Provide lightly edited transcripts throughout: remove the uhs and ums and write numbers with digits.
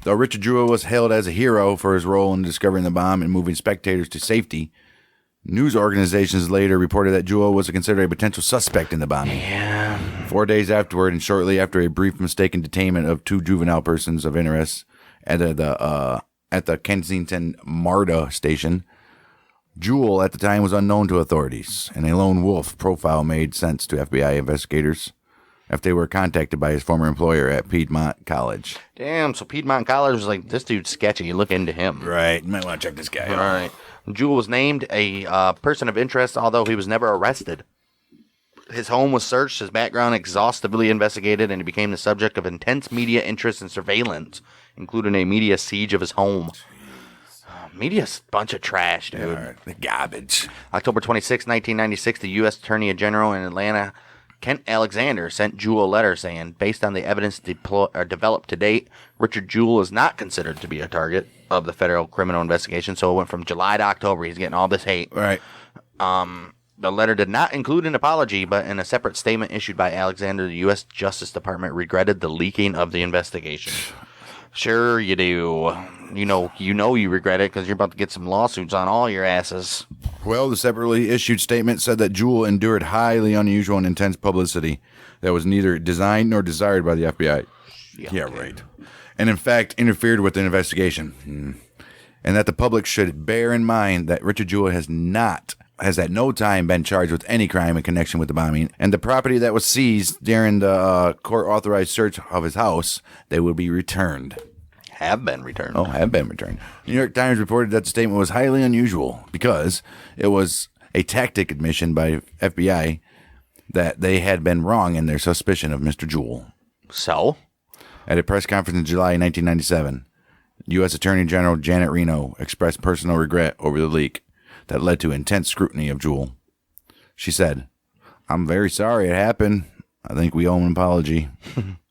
Though Richard Jewell was hailed as a hero for his role in discovering the bomb and moving spectators to safety, news organizations later reported that Jewell was considered a potential suspect in the bombing. Yeah. 4 days afterward, and shortly after a brief mistaken detainment of 2 juvenile persons of interest at the Kensington MARTA station, Jewell at the time was unknown to authorities, and a lone wolf profile made sense to FBI investigators after they were contacted by his former employer at Piedmont College. Damn, so Piedmont College was like, this dude's sketchy. You look into him. Right. You might want to check this guy out. All right. Jewell was named a person of interest, although he was never arrested. His home was searched, his background exhaustively investigated, and he became the subject of intense media interest and surveillance, including a media siege of his home. Media's a bunch of trash, dude. The garbage. October 26, 1996, the U.S. Attorney General in Atlanta, Kent Alexander, sent Jewell a letter saying, based on the evidence developed to date, Richard Jewell is not considered to be a target of the federal criminal investigation. So it went from July to October. He's getting all this hate. Right. The letter did not include an apology, but in a separate statement issued by Alexander, the U.S. Justice Department regretted the leaking of the investigation. Sure you do. You know you regret it because you're about to get some lawsuits on all your asses. Well, the separately issued statement said that Jewell endured highly unusual and intense publicity that was neither designed nor desired by the FBI. Yeah, right. And in fact, interfered with the investigation. And that the public should bear in mind that Richard Jewell has at no time been charged with any crime in connection with the bombing, and the property that was seized during the court-authorized search of his house, they will be returned. Have been returned. Oh, have been returned. New York Times reported that the statement was highly unusual because it was a tactic admission by FBI that they had been wrong in their suspicion of Mr. Jewell. So? At a press conference in July 1997, U.S. Attorney General Janet Reno expressed personal regret over the leak that led to intense scrutiny of Jewell. She said, "I'm very sorry it happened. I think we owe an apology.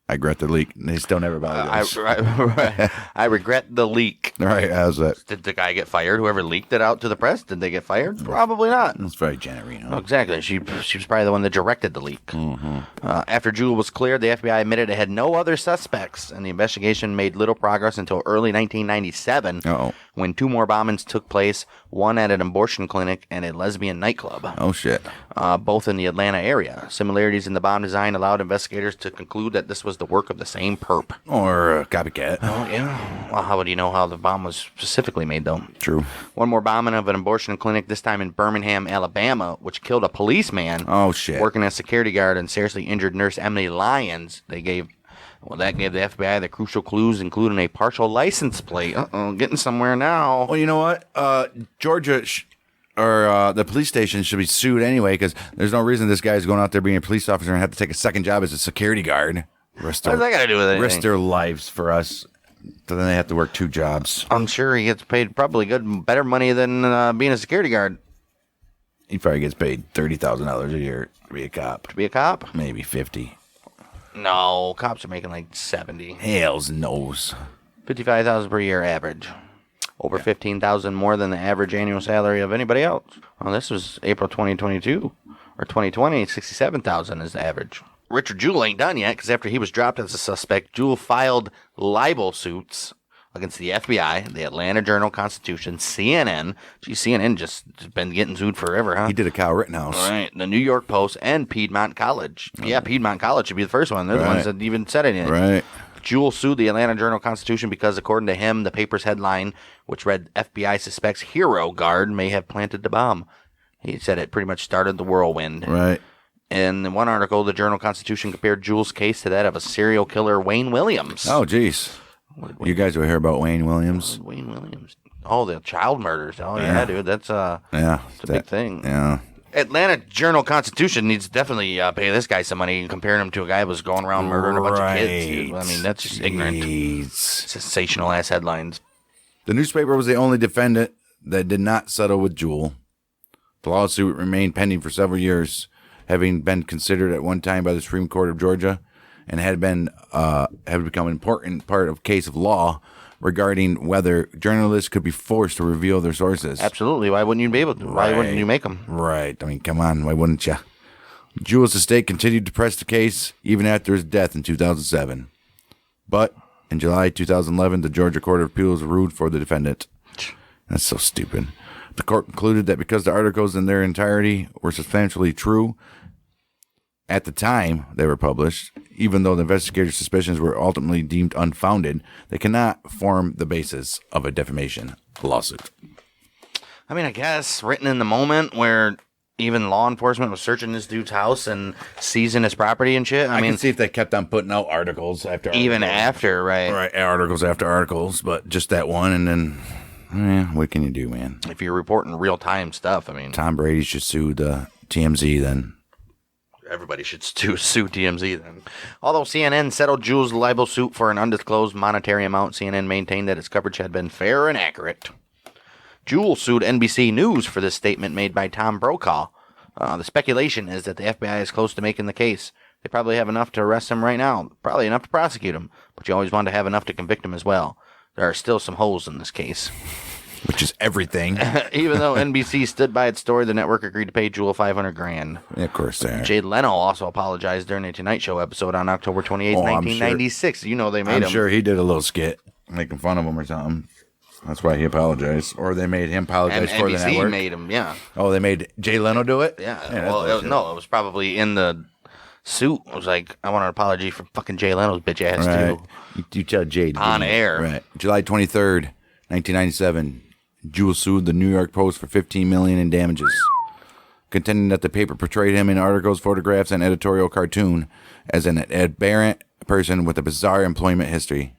I regret the leak." They still never apologized. I regret the leak. Right, how's that? Did the guy get fired? Whoever leaked it out to the press? Did they get fired? Probably not. That's very Janet Reno. No, exactly. She was probably the one that directed the leak. After Jewell was cleared, the FBI admitted it had no other suspects, and the investigation made little progress until early 1997, when 2 more bombings took place, one at an abortion clinic and a lesbian nightclub. Oh, shit. Both in the Atlanta area. Similarities in the bomb design allowed investigators to conclude that this was the work of the same perp. Or a copycat. Oh, yeah. Well, how would you know how the bomb was specifically made, though? True. One more bombing of an abortion clinic, this time in Birmingham, Alabama, which killed a policeman. Oh, shit. Working as security guard and seriously injured nurse Emily Lyons. That gave the FBI the crucial clues, including a partial license plate. Getting somewhere now. Well, you know what? Georgia... the police station should be sued anyway because there's no reason this guy's going out there being a police officer and have to take a second job as a security guard. What's that got to do with anything? Risk their lives for us. So then they have to work 2 jobs. I'm sure he gets paid probably better money than being a security guard. He probably gets paid $30,000 a year to be a cop. To be a cop? Maybe 50. No, cops are making like 70. Hells knows. $55,000 per year average. Over $15,000 more than the average annual salary of anybody else. Well, this was April 2022 or 2020. $67,000 is the average. Richard Jewell ain't done yet because after he was dropped as a suspect, Jewell filed libel suits against the FBI, the Atlanta Journal-Constitution, CNN. Gee, CNN just been getting sued forever, huh? He did a Kyle Rittenhouse. All right, the New York Post and Piedmont College. Yeah, Piedmont College should be the first one. They're the ones that even said anything. Right. Jewell sued the Atlanta Journal-Constitution because, according to him, the paper's headline, which read, "FBI suspects hero guard may have planted the bomb." He said it pretty much started the whirlwind. Right. In one article, the Journal-Constitution compared Jewell's case to that of a serial killer, Wayne Williams. Oh, jeez. You guys will hear about Wayne Williams? Wayne Williams. Oh, the child murders. Oh, yeah, dude. That's a big thing. Yeah. Atlanta Journal-Constitution needs to definitely pay this guy some money, comparing him to a guy who was going around murdering a bunch of kids. Dude. I mean, that's just ignorant. Sensational-ass headlines. The newspaper was the only defendant that did not settle with Jewell. The lawsuit remained pending for several years, having been considered at one time by the Supreme Court of Georgia, and had become an important part of case of law regarding whether journalists could be forced to reveal their sources. Absolutely. Why wouldn't you be able to? Why wouldn't you make them? Right. I mean, come on. Why wouldn't you? Jewell's estate continued to press the case even after his death in 2007. But In July 2011, the Georgia Court of Appeals ruled for the defendant. That's so stupid. The court concluded that because the articles in their entirety were substantially true at the time they were published, even though the investigators' suspicions were ultimately deemed unfounded, they cannot form the basis of a defamation lawsuit. I mean, I guess written in the moment where even law enforcement was searching this dude's house and seizing his property and shit. I mean, can see if they kept on putting out articles after even articles. after, right? Right, articles after articles, but just that one, and then, what can you do, man? If you're reporting real-time stuff, I mean... Tom Brady should sue the TMZ then. Everybody should sue TMZ then. Although CNN settled Jewell's libel suit for an undisclosed monetary amount, CNN maintained that its coverage had been fair and accurate. Jewell sued NBC News for this statement made by Tom Brokaw. The speculation is that the FBI is close to making the case. They probably have enough to arrest him right now, probably enough to prosecute him, but you always want to have enough to convict him as well. There are still some holes in this case. Which is everything. Even though NBC stood by its story, the network agreed to pay Jewell $500,000. Yeah, of course they are. Jay Leno also apologized during a Tonight Show episode on October 28, 1996. Sure. You know they made him. I'm sure he did a little skit making fun of him or something. That's why he apologized. Or they made him apologize for the network. NBC made him, yeah. Oh, they made Jay Leno do it? Yeah. Well, it was probably in the suit. It was like, I want an apology for fucking Jay Leno's bitch ass, right. too. You tell Jay. On air. Right. July 23rd, 1997. Jewell sued the New York Post for $15 million in damages, contending that the paper portrayed him in articles, photographs, and editorial cartoon as an aberrant person with a bizarre employment history,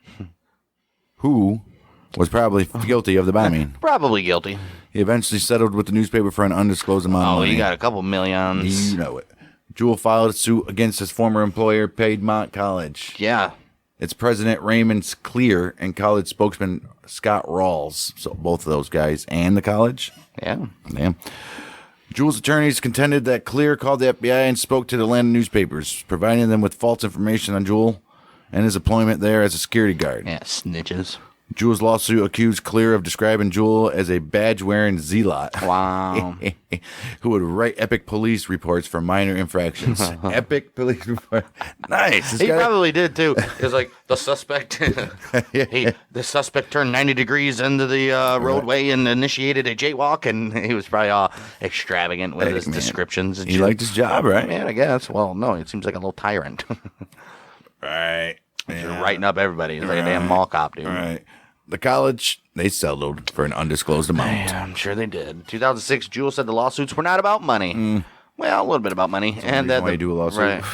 who was probably guilty of the bombing. Probably guilty. He eventually settled with the newspaper for an undisclosed amount of money. Oh, he got a couple millions. You know it. Jewell filed a suit against his former employer, Piedmont College. Yeah. Its president, Raymond Clear, and college spokesman, Scott Rawls. So both of those guys and the college. Yeah. Damn. Jewell's attorneys contended that Clear called the FBI and spoke to the Atlanta newspapers, providing them with false information on Jewell and his employment there as a security guard. Yeah, snitches. Jewell's lawsuit accused Clear of describing Jewell as a badge-wearing zealot. Wow. Who would write epic police reports for minor infractions. Epic police reports. Nice. He probably did, too. It was like, the suspect... the suspect turned 90 degrees into the roadway and initiated a jaywalk, and he was probably all extravagant with his descriptions. And he liked his job, right? Man, I guess. Well, no, it seems like a little tyrant. Right. Just writing up everybody. He's like a damn mall cop, dude. Right. The college, they settled for an undisclosed amount. Yeah, I'm sure they did. 2006, Jewell said the lawsuits were not about money. Well, a little bit about money. And that why you do a lawsuit. Right.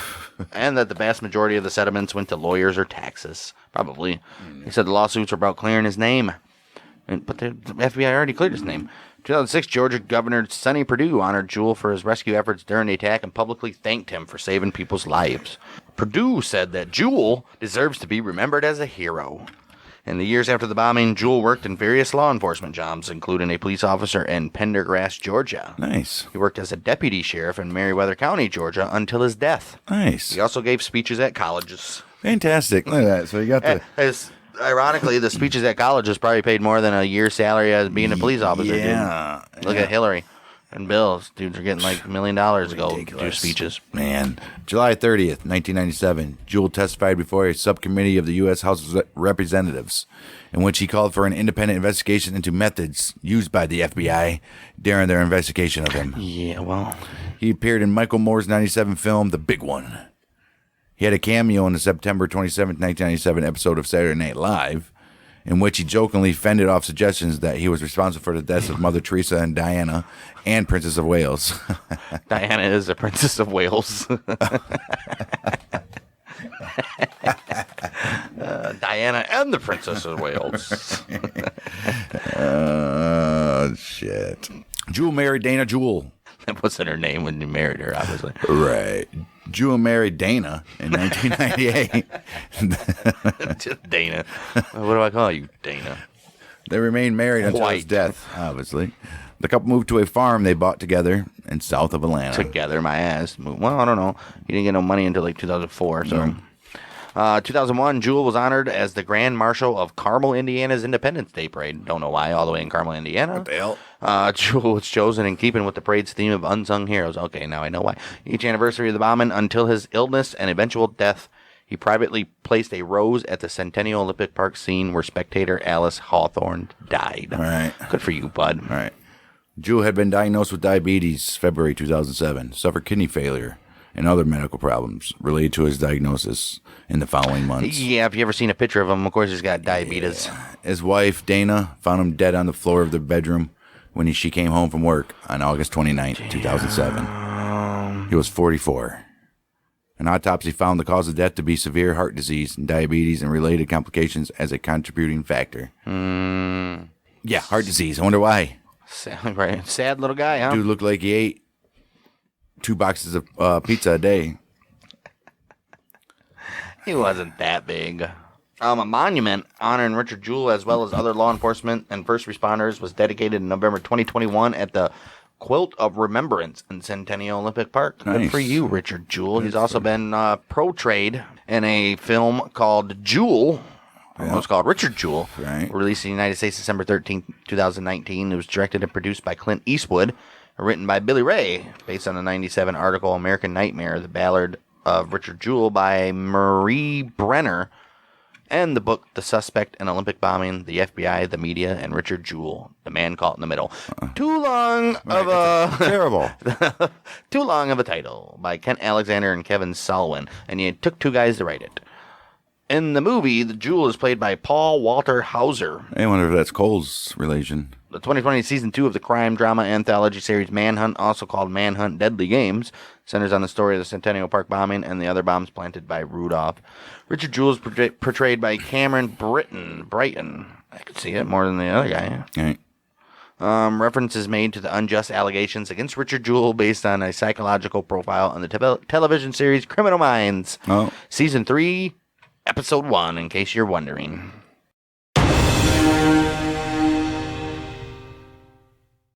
And that the vast majority of the settlements went to lawyers or taxes. Probably. He said the lawsuits were about clearing his name. But the FBI already cleared his name. 2006, Georgia Governor Sonny Perdue honored Jewell for his rescue efforts during the attack and publicly thanked him for saving people's lives. Perdue said that Jewell deserves to be remembered as a hero. In the years after the bombing, Jewell worked in various law enforcement jobs, including a police officer in Pendergrass, Georgia. Nice. He worked as a deputy sheriff in Meriwether County, Georgia, until his death. Nice. He also gave speeches at colleges. Fantastic. Look at that. So you got the... Ironically, the speeches at colleges probably paid more than a year's salary as being a police officer. Yeah. Dude. Look at Hillary and Bill. Dudes are getting like $1 million to go do speeches. Man. July 30th, 1997, Jewell testified before a subcommittee of the U.S. House of Representatives, in which he called for an independent investigation into methods used by the FBI during their investigation of him. Yeah, well. He appeared in Michael Moore's 97 film, The Big One. He had a cameo in the September 27, 1997 episode of Saturday Night Live, in which he jokingly fended off suggestions that he was responsible for the deaths of Mother Teresa and Diana and Princess of Wales. Diana is the Princess of Wales. Diana and the Princess of Wales. Oh, shit. Jewell married Dana Jewell. That wasn't her name when you married her, obviously. Right. Jewell married Dana in 1998. Just Dana. What do I call you, Dana? They remained married until his death, obviously. The couple moved to a farm they bought together in south of Atlanta. Together, my ass. Well, I don't know. He didn't get no money until like 2004, so... 2001, Jewell was honored as the Grand Marshal of Carmel, Indiana's Independence Day Parade. Don't know why, all the way in Carmel, Indiana. What the hell? Jewell was chosen in keeping with the parade's theme of unsung heroes. Okay, now I know why. Each anniversary of the bombing until his illness and eventual death, He privately placed a rose at the Centennial Olympic Park scene where spectator Alice Hawthorne died. All right. Good for you, bud. All right. Jewell had been diagnosed with diabetes February 2007, suffered kidney failure, and other medical problems related to his diagnosis in the following months. Yeah, if you ever seen a picture of him, of course he's got diabetes. Yeah. His wife, Dana, found him dead on the floor of their bedroom when she came home from work on August 29th, 2007. He was 44. An autopsy found the cause of death to be severe heart disease and diabetes and related complications as a contributing factor. Yeah, heart disease. I wonder why. Sad little guy, huh? Dude looked like he ate 2 boxes of pizza a day. He wasn't that big. A monument honoring Richard Jewell as well as other law enforcement and first responders was dedicated in November 2021 at the Quilt of Remembrance in Centennial Olympic Park. Nice. Good for you, Richard Jewell. He's also been portrayed in a film called Jewel. Yeah. It's called Richard Jewell. Right. Released in the United States December 13, 2019. It was directed and produced by Clint Eastwood. Written by Billy Ray. Based on a 1997 article, American Nightmare, the Ballad of Richard Jewell by Marie Brenner. And the book, The Suspect in Olympic Bombing, the FBI, the Media, and Richard Jewell, the man caught in the middle. Too long of a... Terrible. Too long of a title by Kent Alexander and Kevin Solwyn. And it took 2 guys to write it. In the movie, the Jewell is played by Paul Walter Hauser. I wonder if that's Cole's relation. The 2020 season 2 of the crime drama anthology series Manhunt, also called Manhunt Deadly Games, centers on the story of the Centennial Park bombing and the other bombs planted by Rudolph. Richard Jewell is portrayed by Cameron Brighton. I could see it more than the other guy. Right. References made to the unjust allegations against Richard Jewell based on a psychological profile on the television series Criminal Minds. Oh. Season 3, Episode 1, in case you're wondering.